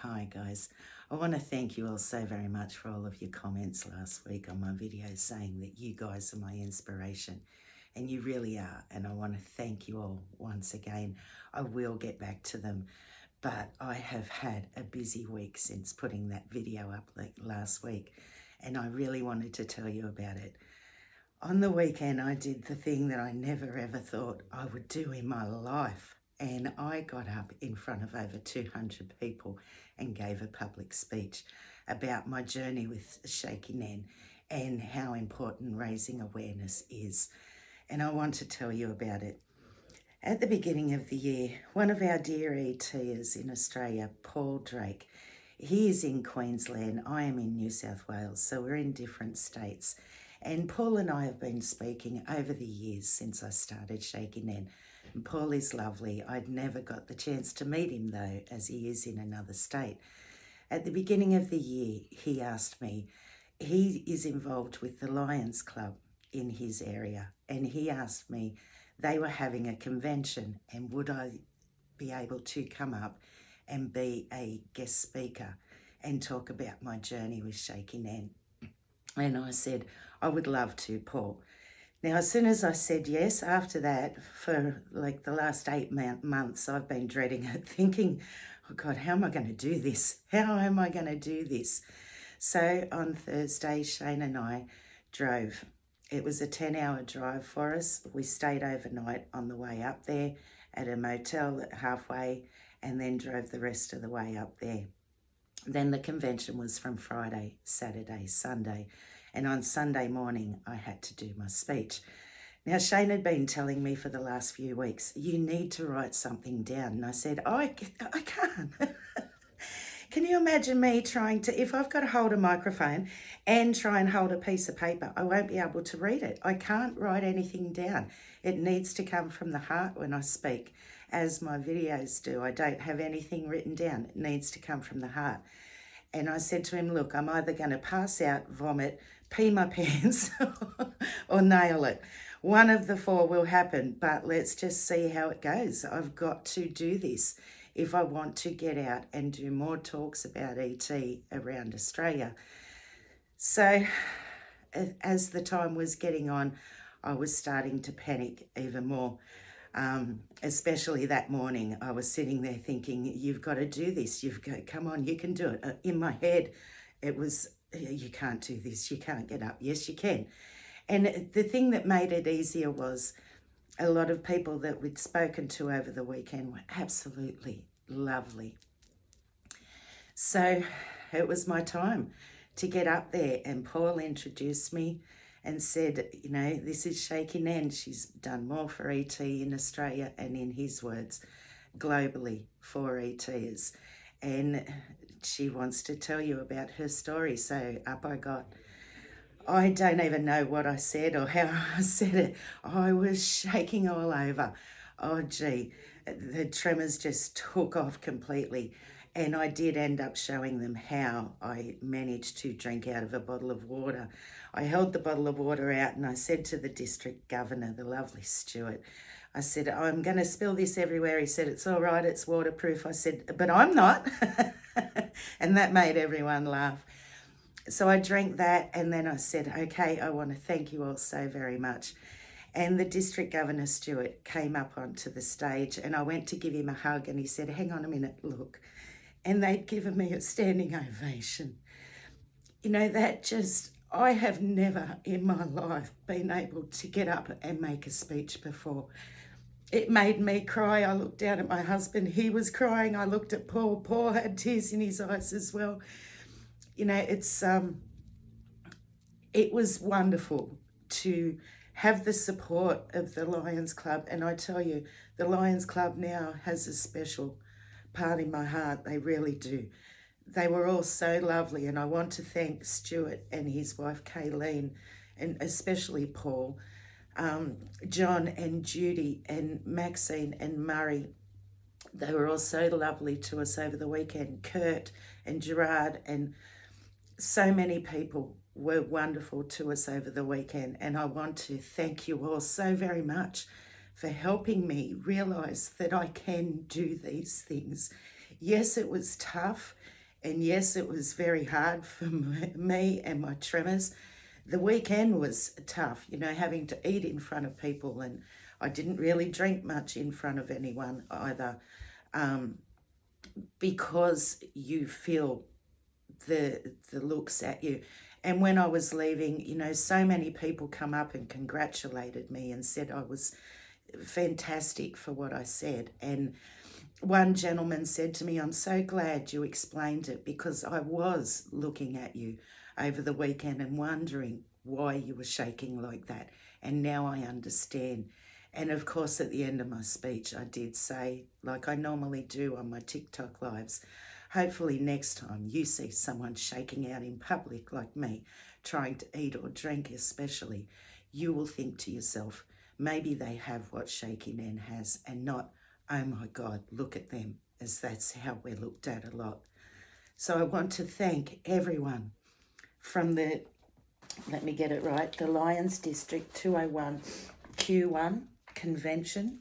Hi guys, I want to thank you all so very much for all of your comments last week on my video saying that you guys are my inspiration, and you really are, and I want to thank you all once again. I will get back to them, but I have had a busy week since putting that video up last week, and I really wanted to tell you about it. On the weekend I did the thing that I never ever thought I would do in my life. And I got up in front of over 200 people and gave a public speech about my journey with Shaky Nan and how important raising awareness is. And I want to tell you about it. At the beginning of the year, one of our dear ETers in Australia, Paul Drake, he is in Queensland, I am in New South Wales, so we're in different states. And Paul and I have been speaking over the years since I started Shaky Nan. And Paul is lovely. I'd never got the chance to meet him though, as he is in another state. At the beginning of the year, he asked me, he is involved with the Lions Club in his area, and he asked me, they were having a convention and would I be able to come up and be a guest speaker and talk about my journey with Shaky Nan. And I said, I would love to, Paul. Now, as soon as I said yes, after that, for like the last 8 months, I've been dreading it, thinking, oh God, how am I going to do this? How am I going to do this? So on Thursday, Shane and I drove. It was a 10-hour drive for us. We stayed overnight on the way up there at a motel halfway and then drove the rest of the way up there. Then the convention was from Friday, Saturday, Sunday. And on Sunday morning, I had to do my speech. Now, Shane had been telling me for the last few weeks, you need to write something down. And I said, I can't. Can you imagine me trying to, if I've got to hold a microphone and try and hold a piece of paper, I won't be able to read it. I can't write anything down. It needs to come from the heart when I speak, as my videos do. I don't have anything written down. It needs to come from the heart. And I said to him, look, I'm either going to pass out, vomit, pee my pants or nail it. One of the four will happen, but let's just see how it goes. I've got to do this if I want to get out and do more talks about ET around Australia. So as the time was getting on, I was starting to panic even more. Especially that morning, I was sitting there thinking, you've got to do this. Come on, you can do it. In my head, it was, you can't do this. You can't get up. Yes, you can. And the thing that made it easier was a lot of people that we'd spoken to over the weekend were absolutely lovely. So it was my time to get up there, and Paul introduced me and said, you know, this is Shaky Nan. She's done more for ET in Australia and, in his words, globally for ETs. And she wants to tell you about her story. So up I got. I don't even know what I said or how I said it. I was shaking all over. Oh, gee, the tremors just took off completely. And I did end up showing them how I managed to drink out of a bottle of water. I held the bottle of water out and I said to the district governor, the lovely Stuart, I said, I'm going to spill this everywhere. He said, it's all right, it's waterproof. I said, but I'm not. And that made everyone laugh. So I drank that, and then I said, okay, I want to thank you all so very much. And the district governor, Stuart, came up onto the stage, and I went to give him a hug, and he said, hang on a minute, look. And they'd given me a standing ovation. You know, that just, I have never in my life been able to get up and make a speech before. It made me cry. I looked down at my husband. He was crying. I looked at Paul. Paul had tears in his eyes as well. You know, it was wonderful to have the support of the Lions Club. And I tell you, the Lions Club now has a special part in my heart. They really do. They were all so lovely. And I want to thank Stuart and his wife, Kayleen, and especially Paul, John and Judy and Maxine and Murray. They were all so lovely to us over the weekend. Kurt and Gerard and so many people were wonderful to us over the weekend, and I want to thank you all so very much for helping me realise that I can do these things Yes, it was tough, and yes, it was very hard for me and my tremors. The weekend was tough, you know, having to eat in front of people, and I didn't really drink much in front of anyone either, because you feel the looks at you. And when I was leaving, you know, so many people come up and congratulated me and said I was fantastic for what I said. And one gentleman said to me, "I'm so glad you explained it, because I was looking at you over the weekend and wondering why you were shaking like that. And now I understand." And of course, at the end of my speech, I did say, like I normally do on my TikTok lives, hopefully next time you see someone shaking out in public like me, trying to eat or drink especially, you will think to yourself, maybe they have what Shaky Nan has, and not, oh my God, look at them, as that's how we're looked at a lot. So I want to thank everyone from the, let me get it right, the Lions District 201 Q1 convention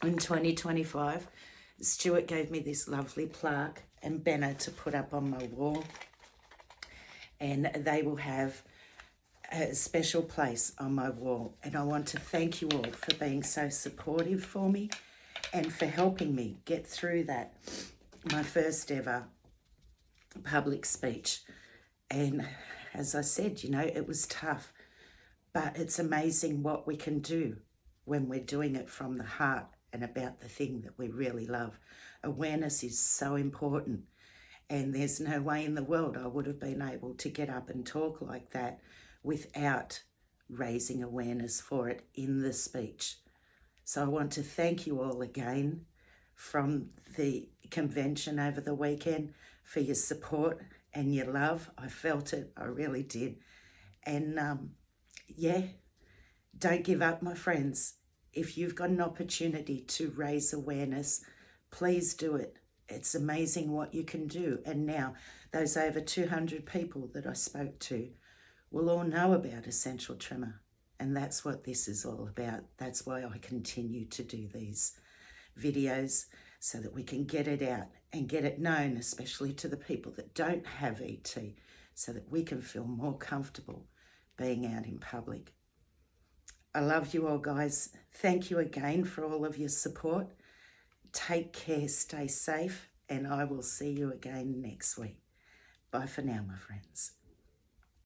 in 2025. Stuart gave me this lovely plaque and banner to put up on my wall, and they will have a special place on my wall. And I want to thank you all for being so supportive for me and for helping me get through that, my first ever public speech. And as I said, you know, it was tough, but it's amazing what we can do when we're doing it from the heart and about the thing that we really love. Awareness is so important, and there's no way in the world I would have been able to get up and talk like that without raising awareness for it in the speech. So I want to thank you all again from the convention over the weekend for your support and your love. I felt it, I really did. And yeah, don't give up, my friends. If you've got an opportunity to raise awareness, please do it. It's amazing what you can do. And now those over 200 people that I spoke to will all know about essential tremor. And that's what this is all about. That's why I continue to do these videos, so that we can get it out and get it known, especially to the people that don't have ET, so that we can feel more comfortable being out in public. I love you all, guys. Thank you again for all of your support. Take care, stay safe, and I will see you again next week. Bye for now, my friends.